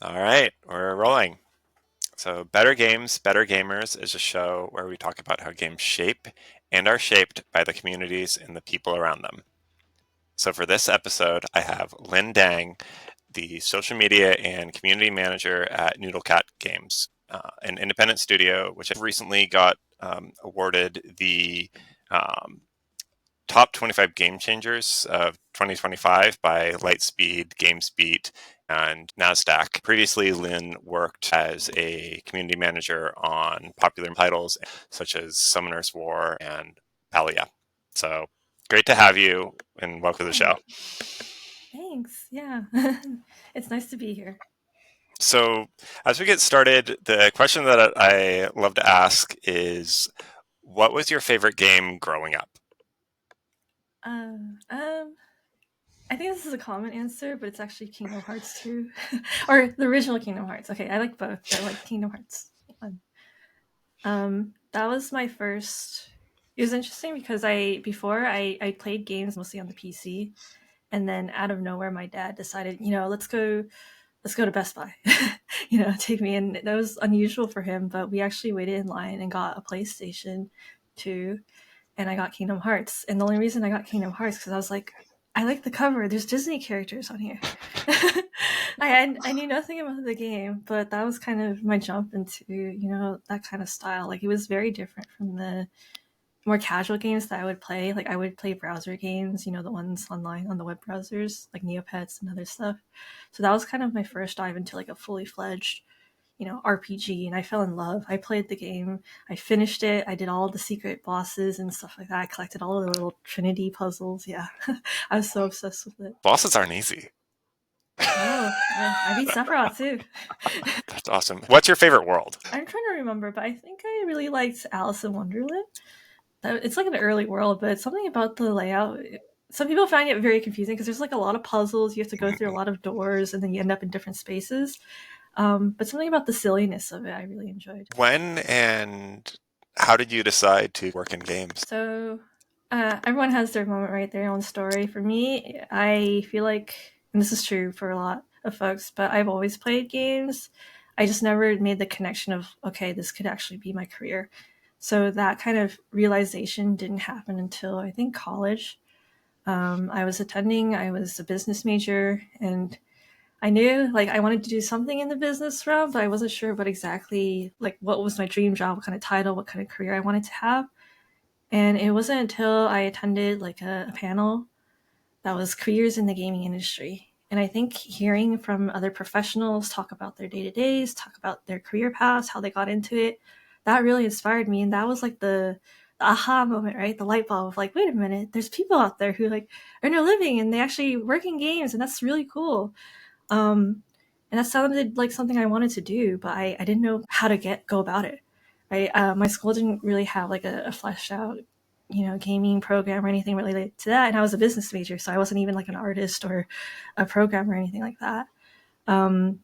All right, we're rolling. So, Better Games, Better Gamers is a show where we talk about how games shape and are shaped by the communities and the people around them. So, for this episode, I have Lynn Dang, the social media and community manager at Noodle Games, an independent studio which recently got awarded the um, top 25 game changers of 2025 by Lightspeed, GameSpeed, and NASDAQ. Previously, Lynn worked as a community manager on popular titles such as Summoners War and Palia. So great to have you and welcome to the show. Thanks. Yeah. It's nice to be here. So, as we get started, the question that I love to ask is what was your favorite game growing up? Um, um, I think this is a common answer, but it's actually Kingdom Hearts 2. Or the original Kingdom Hearts. Okay, I like both, but I like Kingdom Hearts 1. That was my first. It was interesting because I played games mostly on the PC, and then out of nowhere my dad decided, let's go to Best Buy. Take me in. That was unusual for him, but we actually waited in line and got a PlayStation 2, and I got Kingdom Hearts. And the only reason I got Kingdom Hearts because I was like, I like the cover. There's Disney characters on here. I knew nothing about the game, but that was kind of my jump into that kind of style. Like it was very different from the more casual games that I would play. Like I would play browser games, the ones online on the web browsers, like Neopets and other stuff. So that was kind of my first dive into like a fully fledged RPG, and I fell in love. I played the game, I finished it, I did all the secret bosses and stuff like that. I collected all the little Trinity puzzles. Yeah, I was so obsessed with it. Bosses aren't easy. Oh, I beat Sephiroth too. That's awesome. What's your favorite world? I'm trying to remember, but I think I really liked Alice in Wonderland. It's like an early world, but it's something about the layout. Some people find it very confusing because there's like a lot of puzzles. You have to go through a lot of doors, and then you end up in different spaces. But something about the silliness of it I really enjoyed. When and how did you decide to work in games? So everyone has their moment, right? Their own story. For me, I feel like, and this is true for a lot of folks, but I've always played games. I just never made the connection of, okay, this could actually be my career. So that kind of realization didn't happen until I think college. I was a business major, and I knew like I wanted to do something in the business realm, but I wasn't sure what exactly, like what was my dream job, what kind of title, what kind of career I wanted to have. And it wasn't until I attended like a panel that was careers in the gaming industry. And I think hearing from other professionals talk about their day to days, talk about their career paths, how they got into it, that really inspired me. And that was like the aha moment, right? The light bulb of like, wait a minute, there's people out there who like earn a living and they actually work in games, and that's really cool. And that sounded like something I wanted to do, but I didn't know how to go about it. Right? My school didn't really have like a fleshed out, gaming program or anything related to that. And I was a business major, so I wasn't even like an artist or a programmer or anything like that. Um,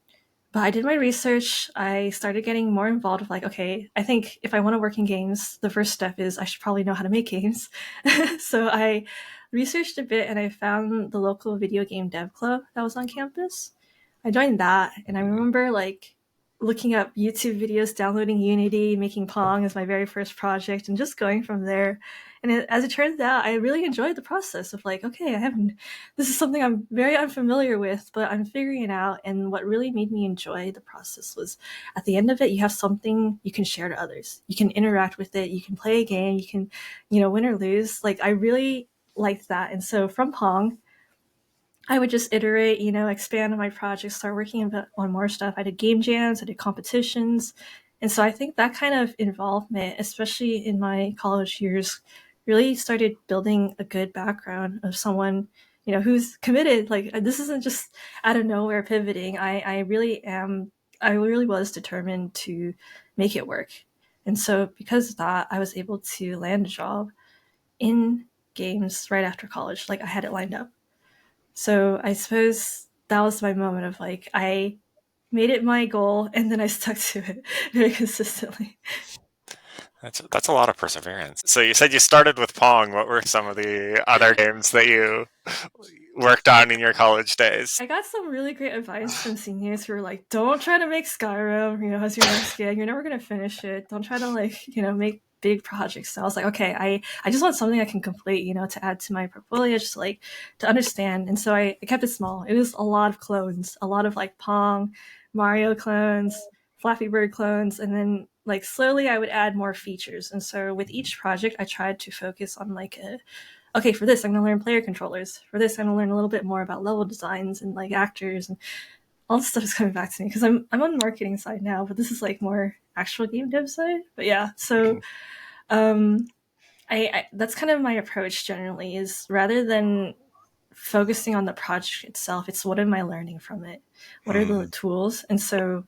but I did my research. I started getting more involved with like, okay, I think if I want to work in games, the first step is I should probably know how to make games. So I researched a bit and I found the local video game dev club that was on campus. I joined that, and I remember like looking up YouTube videos, downloading Unity, making Pong as my very first project, and just going from there. And as it turns out, I really enjoyed the process of like, okay, I haven't. This is something I'm very unfamiliar with, but I'm figuring it out. And what really made me enjoy the process was, at the end of it, you have something you can share to others. You can interact with it. You can play a game. You can, win or lose. Like I really liked that, and so from Pong, I would just iterate, expand on my project, start working on more stuff. I did game jams, I did competitions. And so I think that kind of involvement, especially in my college years, really started building a good background of someone, who's committed. Like this isn't just out of nowhere pivoting. I really was determined to make it work. And so because of that, I was able to land a job in games right after college. Like I had it lined up. So I suppose that was my moment of like, I made it my goal and then I stuck to it very consistently. That's a lot of perseverance. So you said you started with Pong. What were some of the other games that you worked on in your college days? I got some really great advice from seniors who were like, don't try to make Skyrim, as your next gig. You're never going to finish it. Don't try to, make big projects. So I was like, okay, I just want something I can complete, to add to my portfolio, just like to understand. And so I kept it small. It was a lot of clones, a lot of like Pong, Mario clones, Flappy Bird clones. And then like slowly I would add more features. And so with each project, I tried to focus on like okay, for this, I'm going to learn player controllers. For this, I'm going to learn a little bit more about level designs and like actors, and all this stuff is coming back to me because I'm on the marketing side now, but this is like more actual game dev side. But yeah, so um, I that's kind of my approach generally is rather than focusing on the project itself, it's what am I learning from it? What are the Mm. tools? And so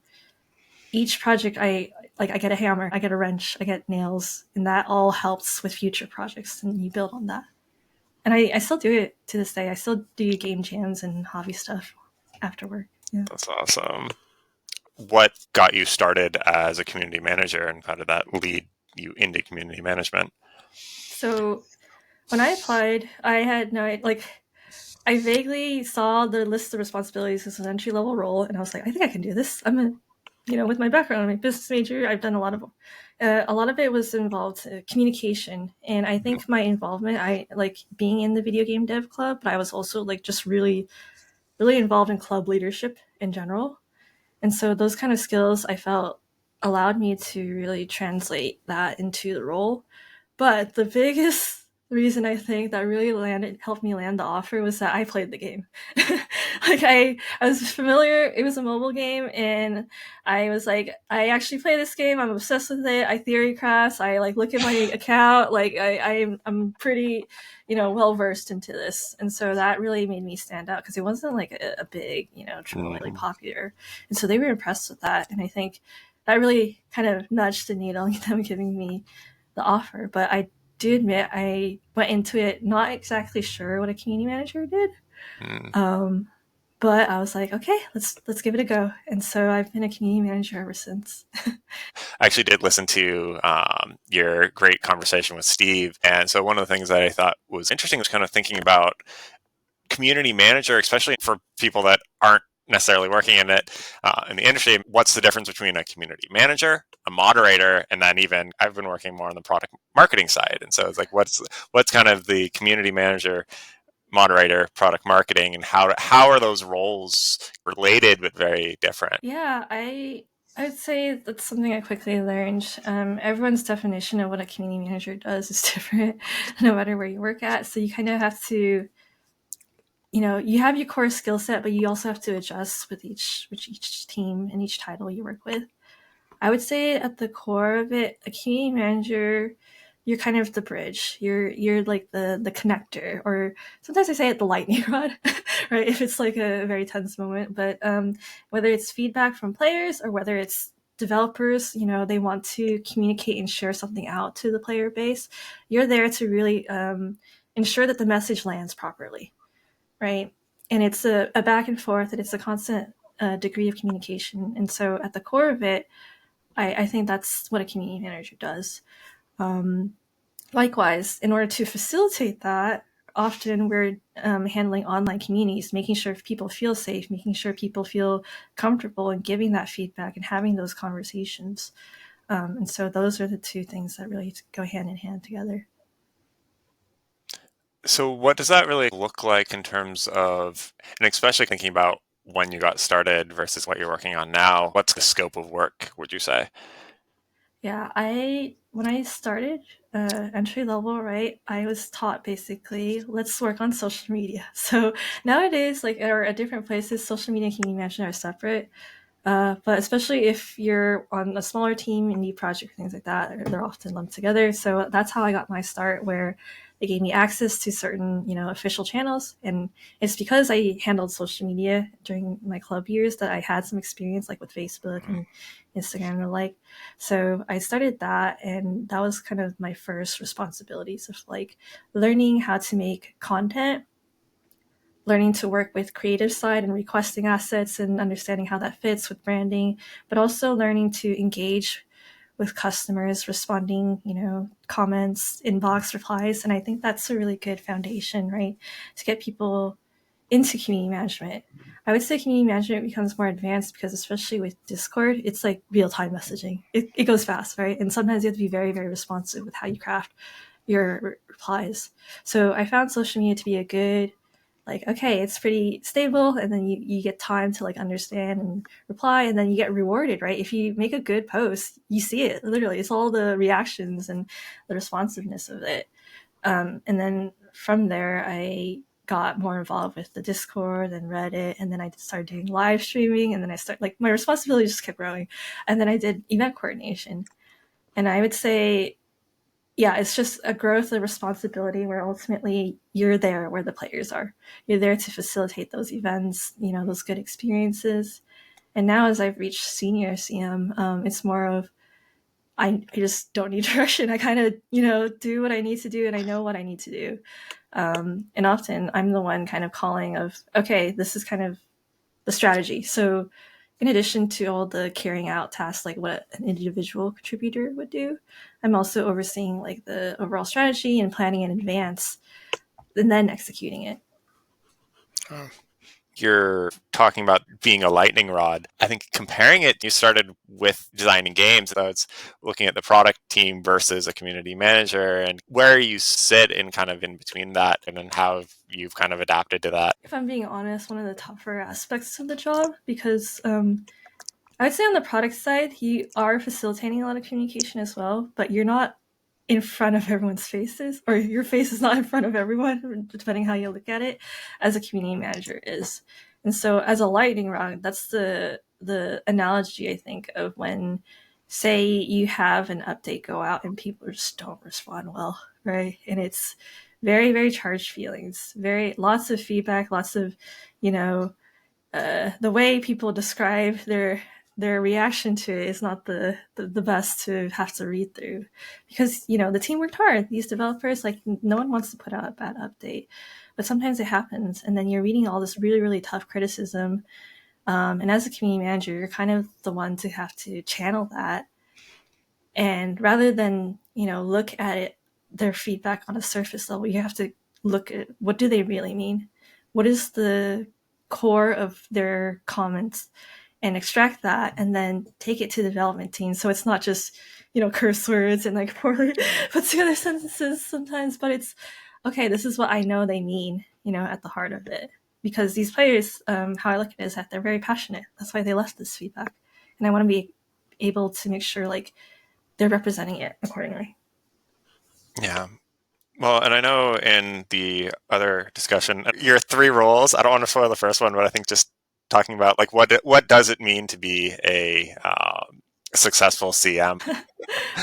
each project I get a hammer, I get a wrench, I get nails, and that all helps with future projects and you build on that. And I still do it to this day. I still do game jams and hobby stuff after work. Yeah. That's awesome. What got you started as a community manager, and how did that lead you into community management? So when I applied, I had no like I vaguely saw the list of responsibilities as an entry level role, and I was like, I think I can do this. I'm a, with my background, I'm a business major. I've done a lot of it was involved communication, and I think my involvement, I like being in the video game dev club, but I was also like just really, really involved in club leadership in general. And so those kind of skills I felt allowed me to really translate that into the role. But the biggest reason I think that really helped me land the offer was that I played the game. Like I was familiar. It was a mobile game, and I was like, I actually play this game. I'm obsessed with it. I theory craft. I like look at my account. Like I'm pretty, well versed into this, and so that really made me stand out because it wasn't like a big, AAA like Mm. popular, and so they were impressed with that, and I think that really kind of nudged the needle in them giving me the offer. But I do admit I went into it not exactly sure what a community manager did. Mm. Um, but I was like, okay, let's give it a go. And so I've been a community manager ever since. I actually did listen to your great conversation with Steve. And so, one of the things that I thought was interesting was kind of thinking about community manager, especially for people that aren't necessarily working in it in the industry. What's the difference between a community manager, a moderator, and then even I've been working more on the product marketing side. And so it's like, what's kind of the community manager, moderator, product marketing, and how are those roles related but very different? Yeah, I'd say that's something I quickly learned. Everyone's definition of what a community manager does is different, no matter where you work at. So you kind of have to, you have your core skill set, but you also have to adjust with each team and each title you work with. I would say at the core of it, a community manager, you're kind of the bridge. You're like the connector, or sometimes I say it the lightning rod, right? If it's like a very tense moment. But whether it's feedback from players or whether it's developers, they want to communicate and share something out to the player base, you're there to really ensure that the message lands properly, right? And it's a back and forth, and it's a constant degree of communication. And so at the core of it, I think that's what a community manager does. Um, Likewise, in order to facilitate that, often we're handling online communities, making sure people feel safe, making sure people feel comfortable, and giving that feedback and having those conversations. And so those are the two things that really go hand in hand together. So, what does that really look like in terms of, and especially thinking about when you got started versus what you're working on now? What's the scope of work, would you say? Yeah, I when I started entry level, right, I was taught basically let's work on social media. So nowadays, like or at different places, social media and community management are separate. But especially if you're on a smaller team, indie project, things like that, they're often lumped together. So that's how I got my start, where they gave me access to certain, official channels. And it's because I handled social media during my club years that I had some experience, like with Facebook and Instagram and the like. So I started that, and that was kind of my first responsibilities of like learning how to make content, learning to work with creative side and requesting assets and understanding how that fits with branding, but also learning to engage with customers, responding, comments, inbox replies. And I think that's a really good foundation, right? To get people, into community management. I would say community management becomes more advanced because, especially with Discord, it's like real time messaging. It goes fast, right? And sometimes you have to be very, very responsive with how you craft your replies. So I found social media to be a good, like, okay, it's pretty stable, and then you get time to like understand and reply, and then you get rewarded, right? If you make a good post, you see it literally. It's all the reactions and the responsiveness of it. And then from there, I got more involved with the Discord and Reddit, and then I started doing live streaming, and then I started like my responsibility just kept growing, and then I did event coordination, and I would say, yeah, it's just a growth of responsibility where ultimately you're there where the players are. You're there to facilitate those events, those good experiences. And now, as I've reached senior CM, it's more of I just don't need direction. I kind of, do what I need to do, and I know what I need to do. And often I'm the one kind of calling of, okay, this is kind of the strategy. So in addition to all the carrying out tasks, like what an individual contributor would do, I'm also overseeing like the overall strategy and planning in advance and then executing it. You're talking about being a lightning rod. I think comparing it, you started with designing games. So it's looking at the product team versus a community manager and where you sit in kind of in between that and then how you've kind of adapted to that. If I'm being honest, one of the tougher aspects of the job, because I would say on the product side, you are facilitating a lot of communication as well, but you're not in front of everyone's faces, or your face is not in front of everyone, depending how you look at it, as a community manager is. And so as a lightning rod, that's the analogy, I think, of when, say, you have an update go out and people just don't respond well, right? And it's very, very charged feelings, very lots of feedback, lots of, you know, the way people describe their reaction to it is not the best to have to read through, because the team worked hard. These developers, like, no one wants to put out a bad update, but sometimes it happens, and then you're reading all this really, really tough criticism, and as a community manager, you're kind of the one to have to channel that, and rather than look at it, their feedback on a surface level, you have to look at what do they really mean, what is the core of their comments, and extract that and then take it to the development team. So it's not just curse words and like poorly put together sentences sometimes, but it's okay, this is what I know they mean, at the heart of it. Because these players, how I look at it is that they're very passionate. That's why they left this feedback, and I want to be able to make sure like they're representing it accordingly. Yeah. Well, and I know in the other discussion, your three roles, I don't want to spoil the first one, but I think just talking about like what does it mean to be a successful CM?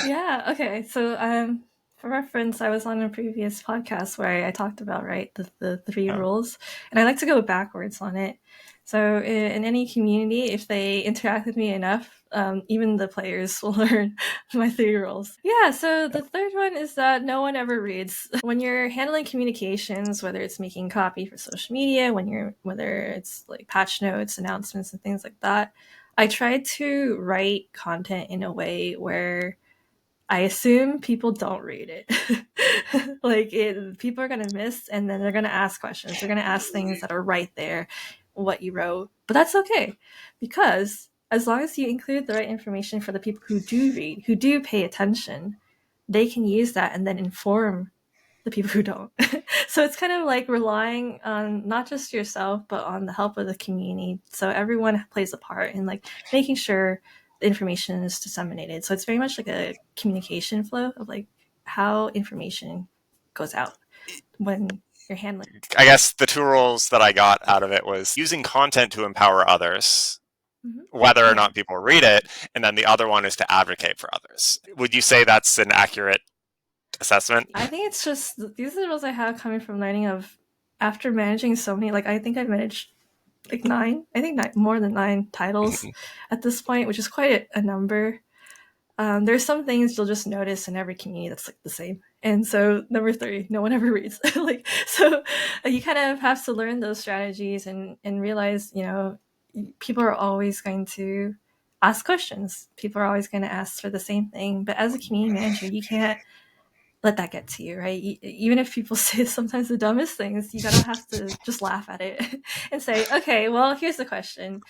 Yeah. Okay. So, for reference, I was on a previous podcast where I talked about, right, the three Um, rules, and I like to go backwards on it. So, in any community, if they interact with me enough, even the players will learn my three rules. Yeah. So the third one is that no one ever reads. When you're handling communications, whether it's making copy for social media, whether it's like patch notes, announcements, and things like that, I try to write content in a way where I assume people don't read it. People are going to miss, and then they're going to ask questions. They're going to ask things that are right there, what you wrote. But that's okay, because as long as you include the right information for the people who do read, who do pay attention, they can use that and then inform the people who don't. So it's kind of like relying on not just yourself, but on the help of the community. So everyone plays a part in like making sure the information is disseminated. So it's very much like a communication flow of like how information goes out when you're handling. I guess the two roles that I got out of it was using content to empower others, Mm-hmm. whether or Yeah, not people read it, and then the other one is to advocate for others. Would you say that's an accurate assessment? I think it's just these are the roles I have coming from learning of after managing so many. Like I think I've managed like nine. I think more than nine titles at this point, which is quite a number. There's some things you'll just notice in every community that's like the same. And so number three, no one ever reads. You kind of have to learn those strategies and realize, people are always going to ask questions. People are always going to ask for the same thing. But as a community manager, you can't let that get to you, right? Even if people say sometimes the dumbest things, you gotta have to just laugh at it and say, okay, well, here's the question.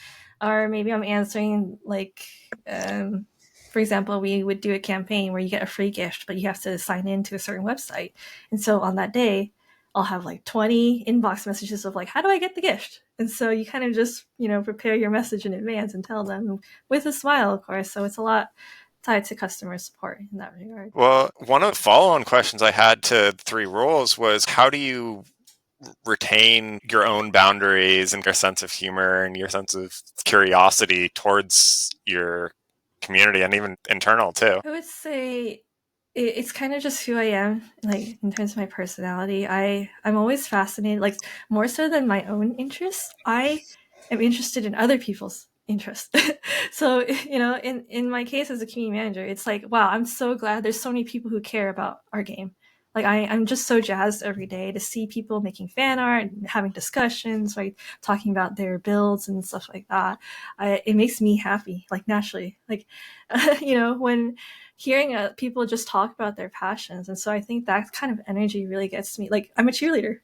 Or maybe I'm answering like, for example, we would do a campaign where you get a free gift, but you have to sign in to a certain website. And so on that day, I'll have like 20 inbox messages of like, how do I get the gift? And so you kind of just, prepare your message in advance and tell them with a smile, of course. So it's a lot tied to customer support in that regard. Well, one of the follow-on questions I had to three rules was how do you retain your own boundaries and your sense of humor and your sense of curiosity towards your community and even internal too? I would say it's kind of just who I am, like in terms of my personality. I'm always fascinated, like more so than my own interests. I am interested in other people's interests. So in my case as a community manager, it's like, wow, I'm so glad there's so many people who care about our game. Like I'm just so jazzed every day to see people making fan art and having discussions, like talking about their builds and stuff like that. It makes me happy, like naturally, like when hearing people just talk about their passions. And so I think that kind of energy really gets me. Like I'm a cheerleader,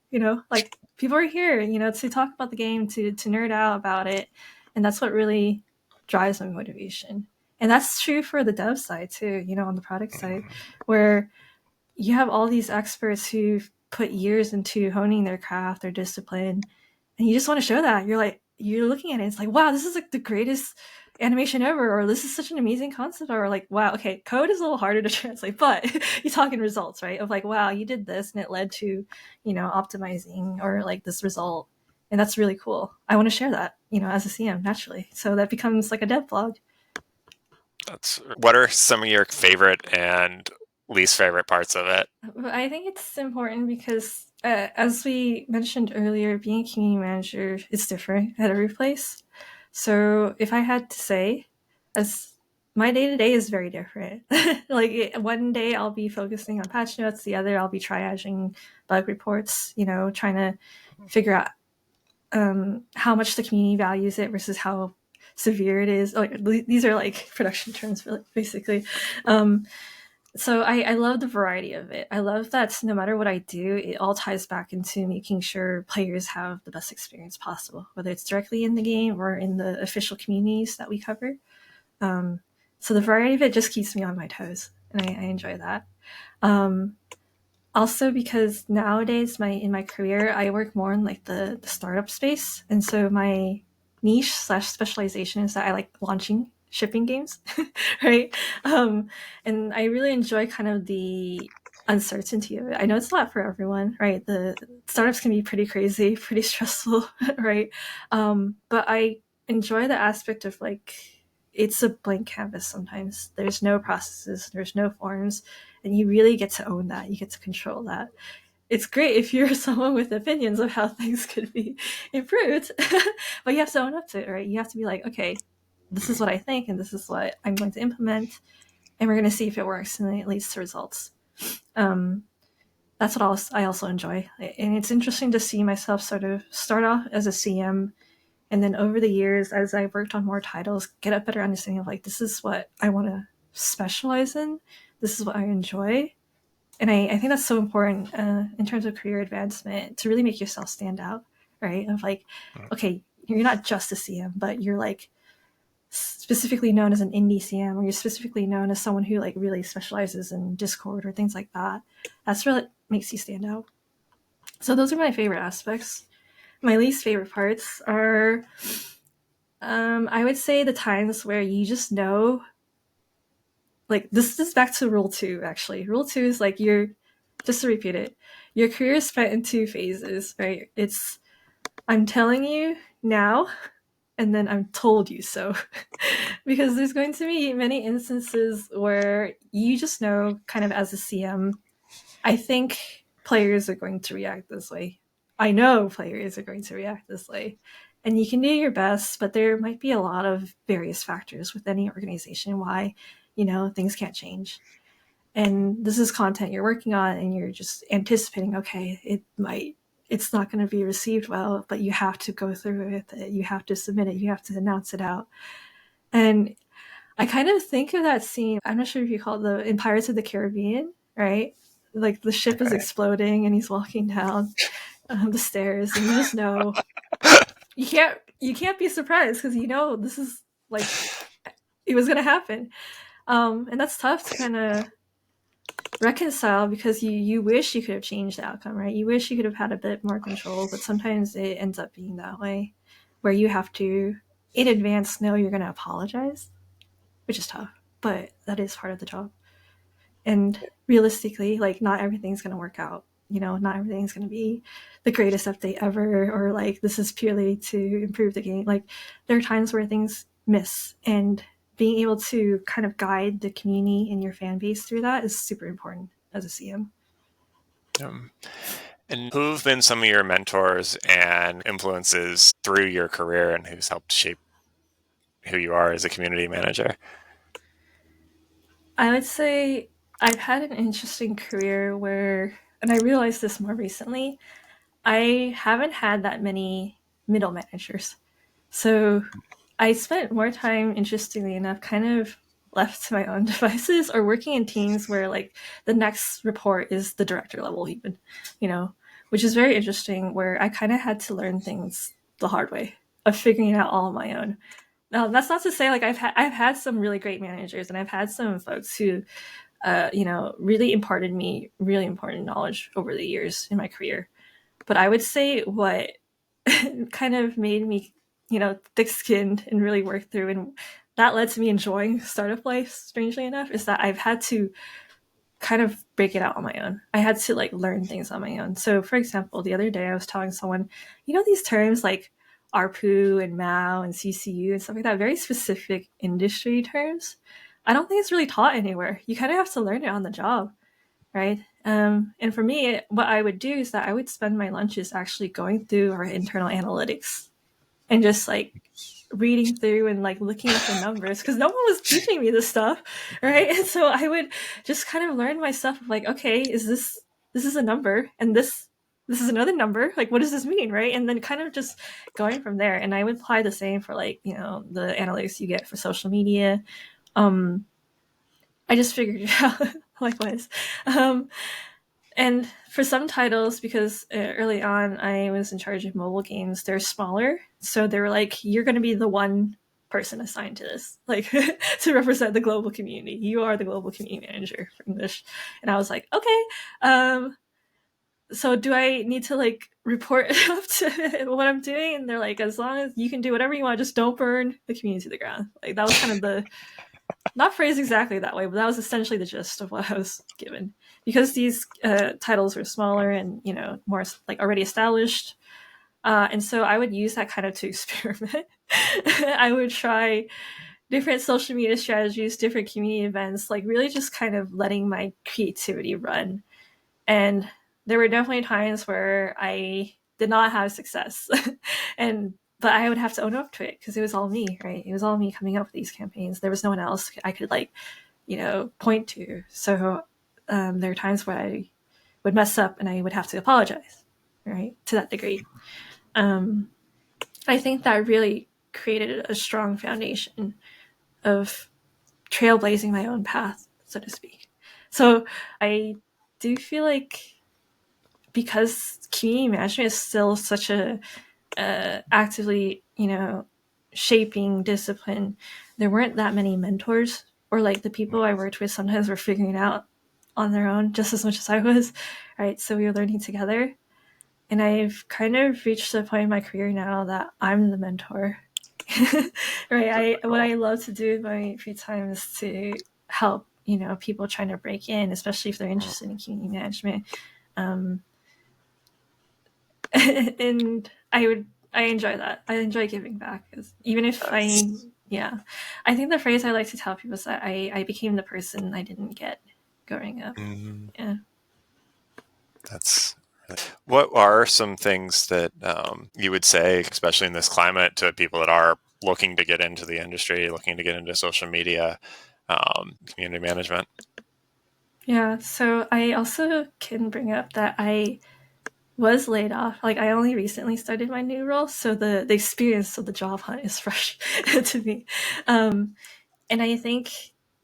like people are here, to talk about the game, to nerd out about it. And that's what really drives my motivation. And that's true for the dev side too, on the product side, where you have all these experts who put years into honing their craft, their discipline, and you just want to show that. You're looking at it, it's like, wow, this is like the greatest animation ever, or this is such an amazing concept, or like, wow, okay, code is a little harder to translate, but you talk in results, right? Of like, wow, you did this and it led to, optimizing or like this result. And that's really cool. I want to share that, as a CM naturally. So that becomes like a dev blog. That's what are some of your favorite and least favorite parts of it? I think it's important because, as we mentioned earlier, being a community manager is different at every place. So if I had to say, as my day to day is very different. Like one day I'll be focusing on patch notes, the other I'll be triaging bug reports. Trying to figure out how much the community values it versus how severe it is. Like these are like production terms, basically. So I love the variety of it. I love that no matter what I do, it all ties back into making sure players have the best experience possible, whether it's directly in the game or in the official communities that we cover. Um, so the variety of it just keeps me on my toes, and I enjoy that. Um, Also, because nowadays in my career, I work more in like the startup space, and so my niche slash specialization is that I like launching shipping games, right? And I really enjoy kind of the uncertainty of it. I know it's a lot for everyone, right? The startups can be pretty crazy, pretty stressful, right? But I enjoy the aspect of like it's a blank canvas sometimes. There's no processes, there's no forms, and you really get to own that. You get to control that. It's great if you're someone with opinions of how things could be improved, but you have to own up to it, right? You have to be like, okay, this is what I think, and this is what I'm going to implement, and we're going to see if it works, and then it leads to results. Um, that's what I also enjoy, and it's interesting to see myself sort of start off as a CM, and then over the years, as I worked on more titles, get a better understanding of like this is what I want to specialize in. This is what I enjoy, and I think that's so important in terms of career advancement to really make yourself stand out, right? Of like, okay, you're not just a CM, but you're like specifically known as an indie CM, or you're specifically known as someone who like really specializes in Discord or things like that. That's what makes you stand out. So those are my favorite aspects. My least favorite parts are, I would say, the times where you just know, like this is back to rule two. Actually, rule two is like you're just to repeat it. Your career is spent in two phases, right? It's I'm telling you now, and then I'm told you so. Because there's going to be many instances where you just know, kind of as a CM, I think players are going to react this way. I know players are going to react this way. And you can do your best, but there might be a lot of various factors with any organization why, things can't change. And this is content you're working on and you're just anticipating, okay, it's not going to be received well, but you have to go through with it. You have to submit it. You have to announce it out. And I kind of think of that scene. I'm not sure if you call it in Pirates of the Caribbean, right? like the ship is Right. exploding and he's walking down the stairs, and you just know you can't be surprised because you know this is like it was gonna happen. And that's tough to kind of reconcile because you wish you could have changed the outcome, right? You wish you could have had a bit more control, but sometimes it ends up being that way, where you have to in advance know you're gonna apologize, which is tough, but that is part of the job. And realistically, like not everything's going to work out. You know, not everything's going to be the greatest update ever, or like this is purely to improve the game. Like there are times where things miss, and being able to kind of guide the community and your fan base through that is super important as a CM. Um, and who've been some of your mentors and influences through your career, and who's helped shape who you are as a community manager? I would say I've had an interesting career where, and I realized this more recently, I haven't had that many middle managers. So I spent more time, interestingly enough, kind of left to my own devices or working in teams where like the next report is the director level even, you know, which is very interesting where I kind of had to learn things the hard way of figuring it out all on my own. Now that's not to say like I've had some really great managers, and I've had some folks who you know, really imparted me really important knowledge over the years in my career. But I would say what kind of made me, you know, thick skinned and really work through, and that led to me enjoying startup life, strangely enough, is that I've had to kind of break it out on my own. I had to like learn things on my own. So, for example, the other day I was telling someone, you know, these terms like ARPU and MAU and CCU and stuff like that, very specific industry terms. I don't think it's really taught anywhere. You kind of have to learn it on the job, right? And for me, what I would do is that I would spend my lunches actually going through our internal analytics and just like reading through and like looking at the numbers because no one was teaching me this stuff, right? And so I would just kind of learn myself of like, okay, this is a number, and this is another number, like what does this mean, right? And then kind of just going from there. And I would apply the same for like, you know, the analytics you get for social media. um I just figured it out likewise. um and for some titles, because early on I was in charge of mobile games, they're smaller. So they were like, you're going to be the one person assigned to this, like to represent the global community. You are the global community manager for English. And I was like, okay, so do I need to like report up to what I'm doing? And they're like, as long as you can do whatever you want, just don't burn the community to the ground. Like that was kind of the not phrased exactly that way, but that was essentially the gist of what I was given. Because these titles were smaller and, you know, more like already established, and so I would use that kind of to experiment. I would try different social media strategies, different community events, like really just kind of letting my creativity run. And there were definitely times where I did not have success, and but I would have to own up to it because it was all me, right? It was all me coming up with these campaigns. There was no one else I could like, you know, point to. So there are times where I would mess up and I would have to apologize, right? To that degree. Um, I think that really created a strong foundation of trailblazing my own path, so to speak. So I do feel like because community management is still such a actively, you know, shaping discipline, there weren't that many mentors, or like the people I worked with sometimes were figuring it out on their own just as much as I was, right? So we were learning together. And I've kind of reached a point in my career now that I'm the mentor. Right? What Cool. I love to do in my free time is to help, you know, people trying to break in, especially if they're interested in community management. Um, and I enjoy that. I enjoy giving back, even if That's yeah, I think the phrase I like to tell people is that I became the person I didn't get growing up. mm, Yeah. that's what are some things that you would say, especially in this climate, to people that are looking to get into the industry, looking to get into social media, community management? Yeah. So I also can bring up that I was laid off. Like I only recently started my new role, so the experience of the job hunt is fresh to me. Um, and I think,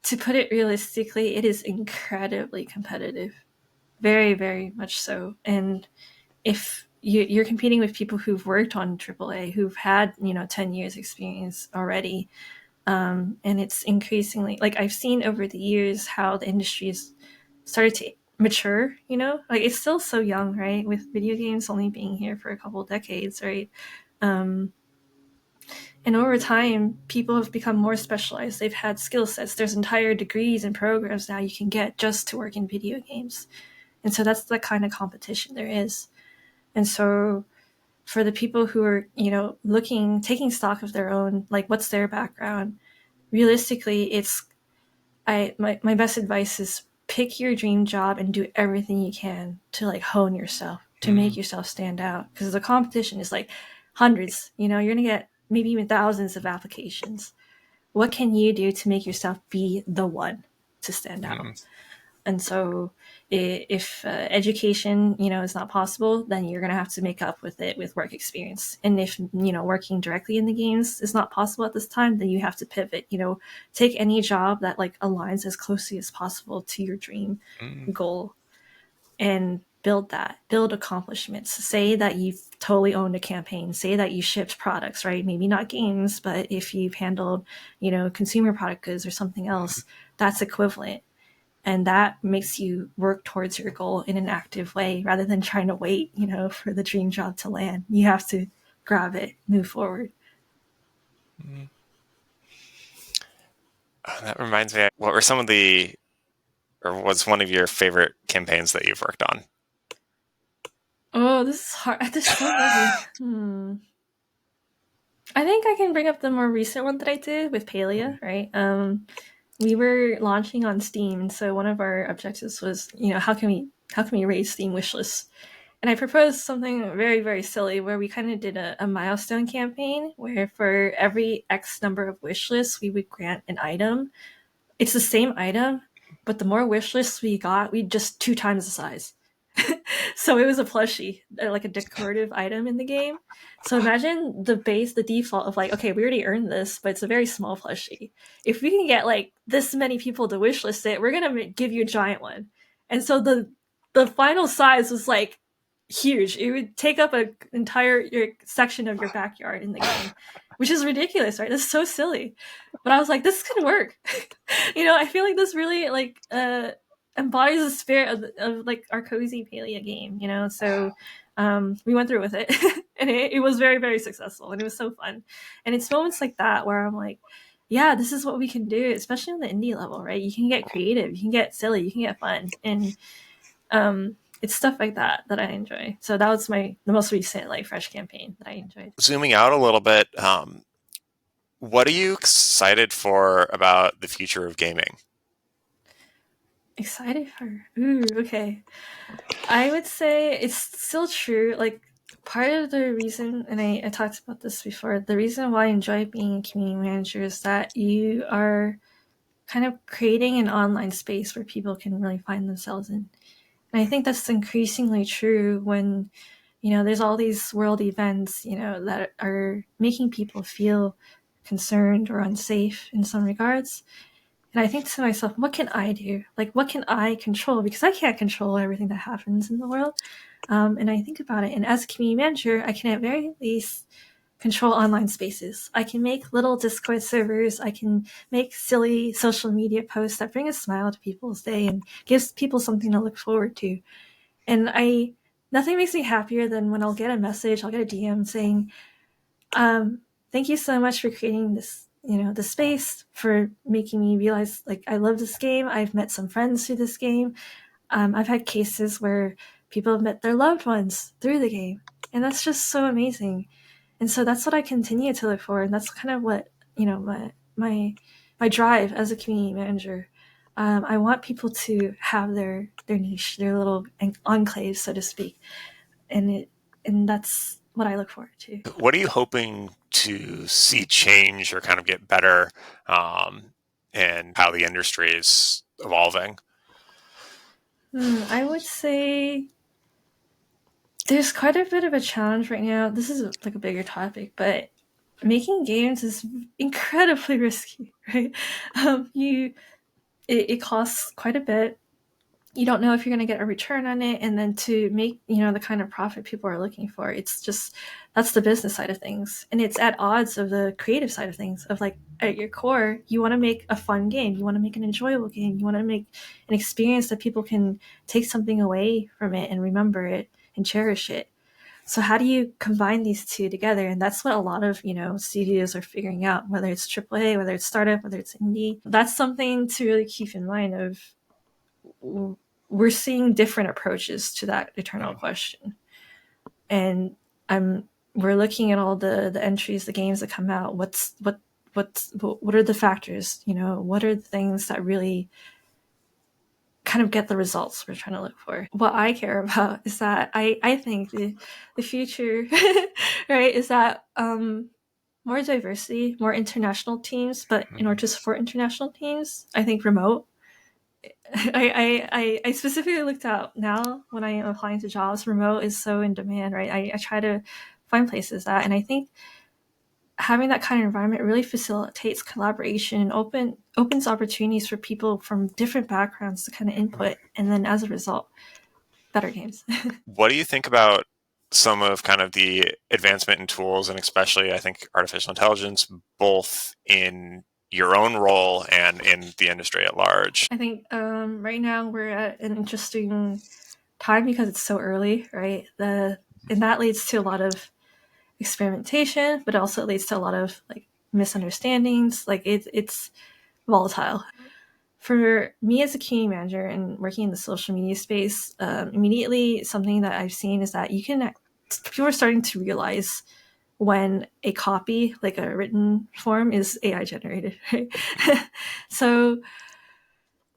to put it realistically, it is incredibly competitive. very, very much so. And if you're competing with people who've worked on AAA, who've had 10 years experience already, and it's increasingly like I've seen over the years how the industry has started to mature. Like it's still so young, right? With video games only being here for a couple of decades, right? Um, and over time, people have become more specialized. They've had skill sets. There's entire degrees and programs now you can get just to work in video games. And so that's the kind of competition there is. And so for the people who are, taking stock of their own, like what's their background, realistically, my best advice is pick your dream job and do everything you can to like hone yourself, to make Mm, yourself stand out. Because the competition is like hundreds, you're going to get maybe even thousands of applications. What can you do to make yourself be the one to stand out? mm, And so if education is not possible, then you're going to have to make up with it with work experience. And if working directly in the games is not possible at this time, then you have to pivot. Take any job that like aligns as closely as possible to your dream mm, goal and build accomplishments. Say that you've totally owned a campaign. Say that you shipped products, right? Maybe not games, but if you've handled consumer product goods or something else, that's equivalent. And that makes you work towards your goal in an active way rather than trying to wait for the dream job to land. You have to grab it, move forward. mm. That reminds me, what were some of the, or what's one of your favorite campaigns that you've worked on? Oh, this is hard. There's so many. I think I can bring up the more recent one that I did with Palia, right? We were launching on Steam, and so one of our objectives was, how can we raise Steam wish lists? And I proposed something very, very silly where we kind of did a milestone campaign where for every X number of wish lists, we would grant an item. It's the same item, but the more wish lists we got, we just 2 times the size. So it was a plushie, like a decorative item in the game. So imagine the default of like, okay, we already earned this, but it's a very small plushie. If we can get like this many people to wishlist it, we're gonna give you a giant one. And so the final size was like huge. It would take up an entire section of your backyard in the game, which is ridiculous, right? That's so silly. But I was like, this could work. I feel like this really like embodies the spirit of like our cozy Palia game. So we went through with it, and it was very, very successful, and it was so fun. And it's moments like that where I'm like, yeah, this is what we can do, especially on the indie level, right? You can get creative, you can get silly, you can get fun, and it's stuff like that I enjoy. So that was the most recent like fresh campaign that I enjoyed. Zooming out a little bit, what are you excited for about the future of gaming? Excited for okay. I would say it's still true. Like part of the reason, and I talked about this before, the reason why I enjoy being a community manager is that you are kind of creating an online space where people can really find themselves in. And I think that's increasingly true when, there's all these world events, that are making people feel concerned or unsafe in some regards. And I think to myself, what can I do? Like, what can I control? Because I can't control everything that happens in the world. And I think about it. And as a community manager, I can at very least control online spaces. I can make little Discord servers. I can make silly social media posts that bring a smile to people's day and gives people something to look forward to. And nothing makes me happier than when I'll get a message, I'll get a DM saying, thank you so much for creating this, the space, for making me realize like I love this game. I've met some friends through this game. I've had cases where people have met their loved ones through the game, and that's just so amazing. And so that's what I continue to look for, and that's kind of what my drive as a community manager. I want people to have their niche, their little enclave, so to speak, and that's what I look forward to. What are you hoping to see change or kind of get better in how the industry is evolving? I would say there's quite a bit of a challenge right now. This is like a bigger topic, but making games is incredibly risky, right? You it costs quite a bit. you don't know if you're going to get a return on it, and then to make the kind of profit people are looking for, it's just, that's the business side of things, and it's at odds of the creative side of things, of like, at your core, you want to make a fun game, you want to make an enjoyable game, you want to make an experience that people can take something away from it and remember it and cherish it. So how do you combine these two together? And that's what a lot of studios are figuring out, whether it's AAA, whether it's startup, whether it's indie. That's something to really keep in mind. Of we're seeing different approaches to that eternal question, and I'm we're looking at all the entries, the games that come out. What are the factors? What are the things that really kind of get the results we're trying to look for? What I care about is that I think the future, right, is that more diversity, more international teams. But in order to support international teams, I think remote. I specifically looked out now when I am applying to jobs. Remote is so in demand, right? I try to find places that, and I think having that kind of environment really facilitates collaboration and opens opportunities for people from different backgrounds to kind of input, and then as a result, better games. What do you think about some of kind of the advancement in tools, and especially I think artificial intelligence, both in your own role and in the industry at large? I think right now we're at an interesting time because it's so early, right? And that leads to a lot of experimentation, but also it leads to a lot of like misunderstandings. Like it's volatile. For me as a community manager and working in the social media space, immediately something that I've seen is that people are starting to realize when a copy, like a written form, is AI generated. Right? So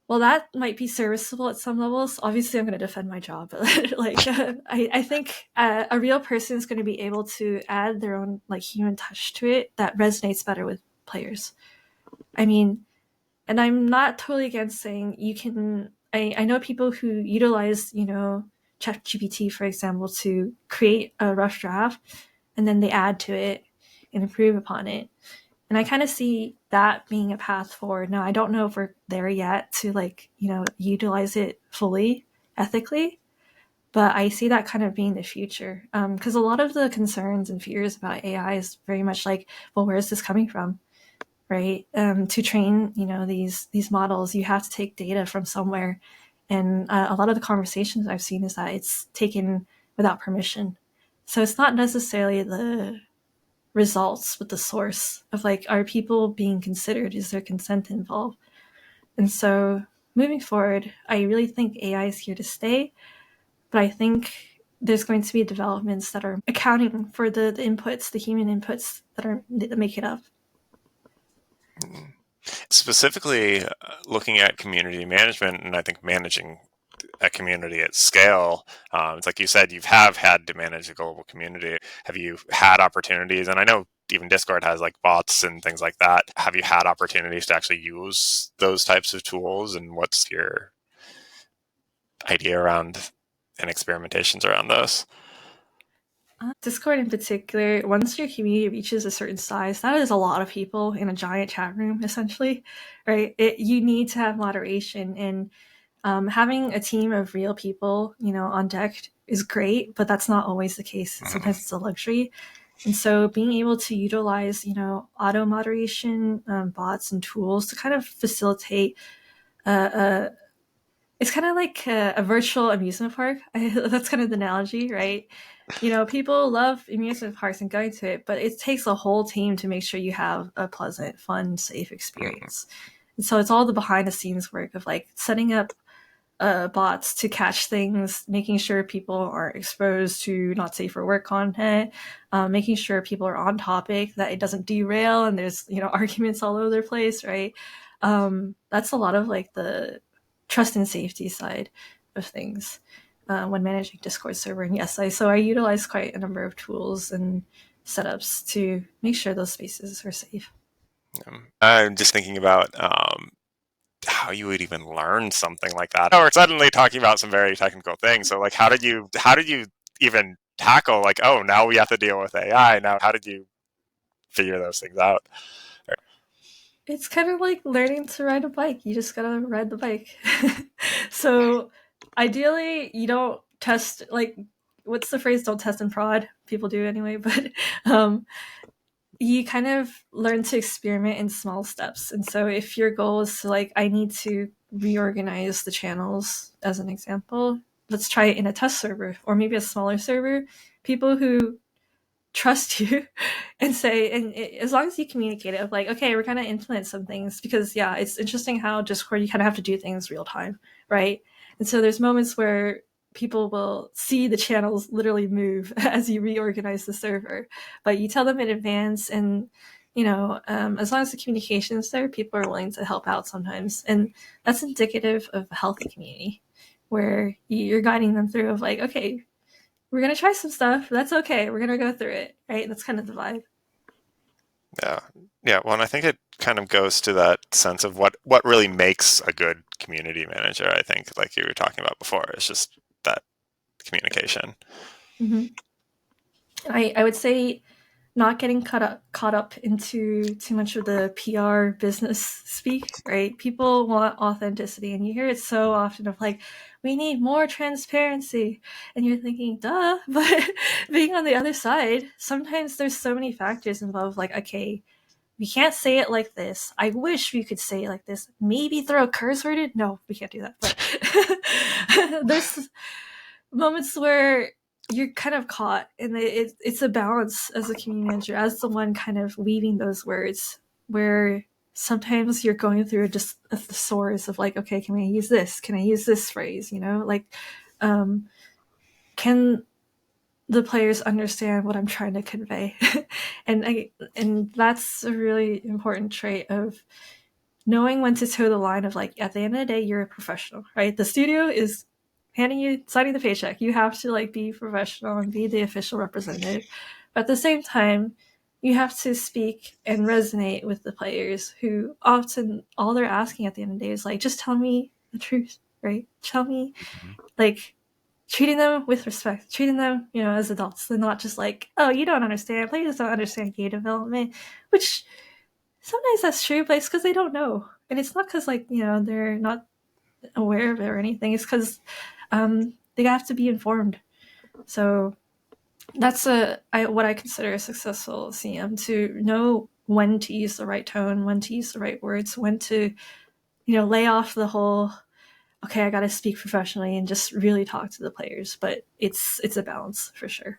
well, that might be serviceable at some levels. Obviously, I'm going to defend my job, but like, I think a real person is going to be able to add their own like human touch to it that resonates better with players. I mean, and I'm not totally against saying you can. I know people who utilize ChatGPT, for example, to create a rough draft, and then they add to it and improve upon it. And I kind of see that being a path forward. Now, I don't know if we're there yet to like utilize it fully ethically, but I see that kind of being the future. Because a lot of the concerns and fears about AI is very much like, well, where is this coming from, right? To train these models, you have to take data from somewhere, and a lot of the conversations I've seen is that it's taken without permission. So it's not necessarily the results with the source of like, are people being considered, is there consent involved? And so moving forward, I really think AI is here to stay, but I think there's going to be developments that are accounting for the inputs, the human inputs that make it up. Specifically, looking at community management, and I think managing a community at scale, it's like you said, you have had to manage a global community. Have you had opportunities? And I know even Discord has like bots and things like that. Have you had opportunities to actually use those types of tools? And what's your idea around and experimentations around those? Discord in particular, once your community reaches a certain size, that is a lot of people in a giant chat room, essentially, right? You need to have moderation, and having a team of real people, on deck is great, but that's not always the case. Sometimes it's a luxury. And so being able to utilize, auto moderation, bots and tools to kind of facilitate it's kind of like a virtual amusement park. That's kind of the analogy, right? People love amusement parks and going to it, but it takes a whole team to make sure you have a pleasant, fun, safe experience. And so it's all the behind the scenes work of like setting up bots to catch things, making sure people aren't exposed to not safe for work content, making sure people are on topic, that it doesn't derail and there's arguments all over the place, right? That's a lot of like the trust and safety side of things when managing Discord server. And yes, I utilize quite a number of tools and setups to make sure those spaces are safe. I'm just thinking about how you would even learn something like that. Oh, we're suddenly talking about some very technical things. So, like, how did you even tackle like, oh, now we have to deal with AI? Now, how did you figure those things out? It's kind of like learning to ride a bike. You just gotta ride the bike. So ideally, you don't test, like, what's the phrase? Don't test and prod. People do anyway, but um, you kind of learn to experiment in small steps. And so if your goal is to, like, I need to reorganize the channels, as an example, let's try it in a test server or maybe a smaller server. People who trust you and say, and as long as you communicate it of like, okay, we're going to implement some things, because yeah, it's interesting how Discord, you kind of have to do things real time, right? And so there's moments where people will see the channels literally move as you reorganize the server, but you tell them in advance. And as long as the communication is there, people are willing to help out sometimes, and that's indicative of a healthy community where you're guiding them through of like, okay, we're gonna try some stuff. That's okay. We're gonna go through it, right? That's kind of the vibe. Yeah. Yeah. Well, and I think it kind of goes to that sense of what really makes a good community manager. I think, like you were talking about before, it's just that communication. Mm-hmm. I would say not getting caught up into too much of the PR business speak, right? People want authenticity, and you hear it so often of like, we need more transparency, and you're thinking, duh. But being on the other side, sometimes there's so many factors involved. Like, okay, we can't say it like this. I wish we could say it like this. Maybe throw a curse word in. No, we can't do that. But there's moments where you're kind of caught, and it's a balance as a community manager, as the one kind of weaving those words, where sometimes you're going through just a thesaurus of like, okay, can I use this? Can I use this phrase? Like, can the players understand what I'm trying to convey? And that's a really important trait of knowing when to toe the line of like, at the end of the day, you're a professional, right? The studio is signing the paycheck. You have to like be professional and be the official representative. But at the same time, you have to speak and resonate with the players, who often all they're asking at the end of the day is like, just tell me the truth, right? Tell me, like, treating them with respect, treating them, as adults. They're not just like, oh, you don't understand. Players don't understand game development, which sometimes that's true, but it's because they don't know. And it's not because, like, they're not aware of it or anything. It's because they have to be informed. So that's what I consider a successful CM, to know when to use the right tone, when to use the right words, when to, lay off the whole, okay, I got to speak professionally, and just really talk to the players. But it's a balance for sure.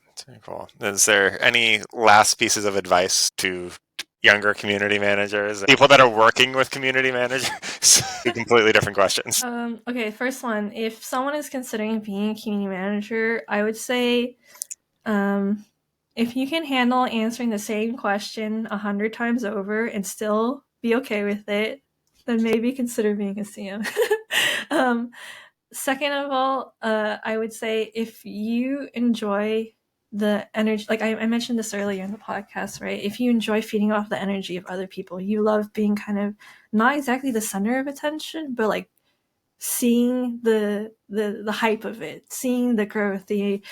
That's very cool. Is there any last pieces of advice to younger community managers, people that are working with community managers? Two completely different questions. Okay, first one. If someone is considering being a community manager, I would say, if you can handle answering the same question 100 times over and still be okay with it, then maybe consider being a CM. um, Second of all, I would say if you enjoy the energy, like I mentioned this earlier in the podcast, right? If you enjoy feeding off the energy of other people, you love being kind of not exactly the center of attention, but like seeing the hype of it, seeing the growth, the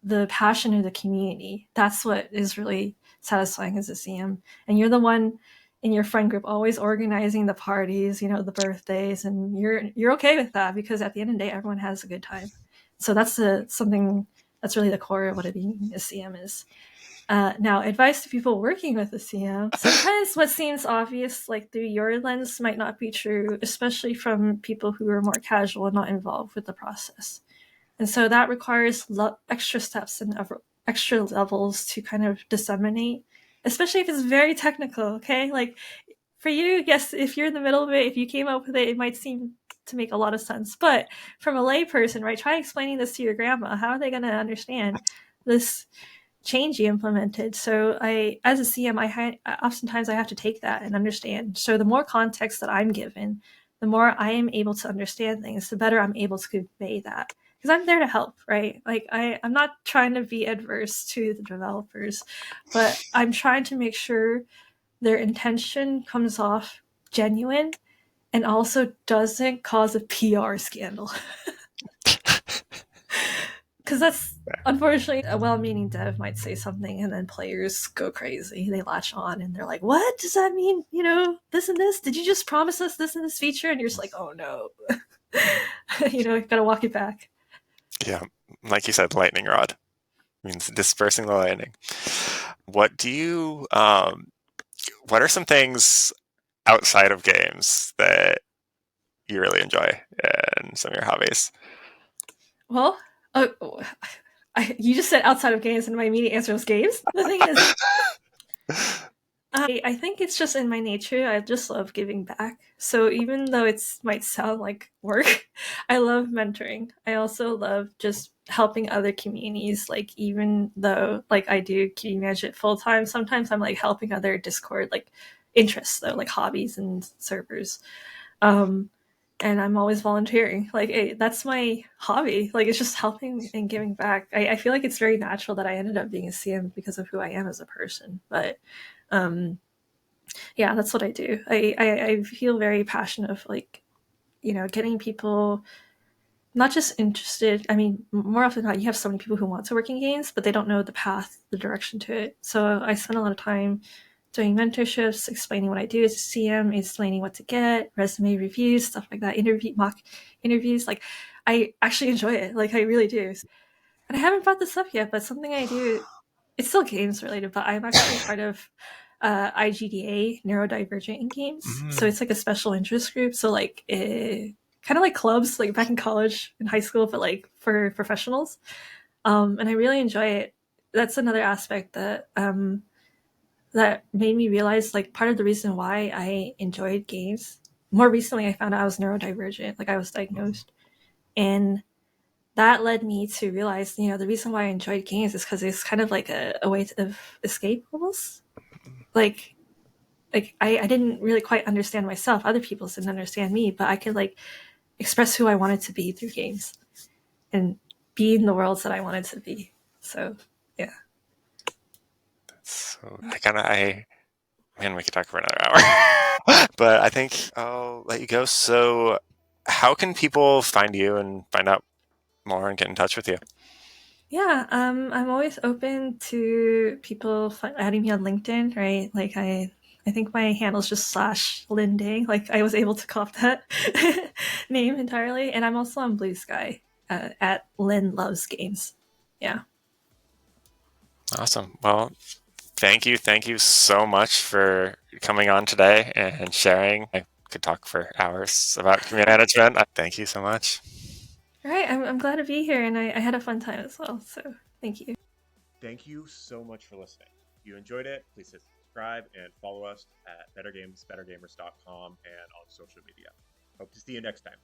the passion of the community. That's what is really satisfying as a CM. And you're the one in your friend group always organizing the parties, the birthdays, and you're okay with that, because at the end of the day, everyone has a good time. So that's something that's really the core of what being a CM is. Now, advice to people working with the CM. Sometimes what seems obvious, like through your lens, might not be true, especially from people who are more casual and not involved with the process. And so that requires extra steps and extra levels to kind of disseminate, especially if it's very technical, okay? Like, for you, yes, if you're in the middle of it, if you came up with it, it might seem to make a lot of sense. But from a layperson, right, try explaining this to your grandma. How are they going to understand this change you implemented? So as a CM, oftentimes I have to take that and understand. So the more context that I'm given, the more I am able to understand things, the better I'm able to convey that. Because I'm there to help, right? Like, I'm not trying to be adverse to the developers, but I'm trying to make sure their intention comes off genuine and also doesn't cause a PR scandal. Because that's unfortunately a well-meaning dev might say something, and then players go crazy. They latch on and they're like, "What does that mean? This and this? Did you just promise us this and this feature?" And you're just like, "Oh no." Gotta walk it back. Yeah, like you said, lightning rod means dispersing the lightning. What do you? What are some things outside of games that you really enjoy and some of your hobbies? Well, you just said outside of games, and my immediate answer was games. The thing is, I think it's just in my nature. I just love giving back. So even though it might sound like work, I love mentoring. I also love just helping other communities. Like even though like I do community manage it full time, sometimes I'm like helping other Discord like interests though, like hobbies and servers. Um, and I'm always volunteering. Like hey, that's my hobby. Like it's just helping and giving back. I feel like it's very natural that I ended up being a CM because of who I am as a person. But um, yeah, that's what I do. I feel very passionate of like getting people not just interested. I mean, more often than not, you have so many people who want to work in games, but they don't know the path, the direction to it. So I spend a lot of time doing mentorships, explaining what I do as a CM, explaining what to get, resume reviews, stuff like that, interview mock interviews. Like, I actually enjoy it. Like, I really do. And I haven't brought this up yet, but something I do, it's still games related, but I'm actually part of IGDA, Neurodivergent in Games. So Mm. it's like a special interest group. So like kind of like clubs, like back in college and high school, but like for professionals. And I really enjoy it. That's another aspect that made me realize like part of the reason why I enjoyed games. More recently, I found out I was neurodivergent, like I was diagnosed, and that led me to realize, the reason why I enjoyed games is because it's kind of like a way of escape almost. Like, I didn't really quite understand myself. Other people didn't understand me, but I could like express who I wanted to be through games and be in the worlds that I wanted to be. So, yeah. So man, we could talk for another hour. But I think I'll let you go. So, how can people find you and find out more and get in touch with you? Yeah, I'm always open to people adding me on LinkedIn, right? Like I think my handle's just slash Linding. Like I was able to cop that name entirely, and I'm also on Blue Sky at Lynn Loves Games. Yeah. Awesome. Well, thank you so much for coming on today and sharing. I could talk for hours about community management. Thank you so much. All right, I'm glad to be here, and I had a fun time as well. So thank you. Thank you so much for listening. If you enjoyed it, please hit subscribe and follow us at bettergamesbettergamers.com and on social media. Hope to see you next time.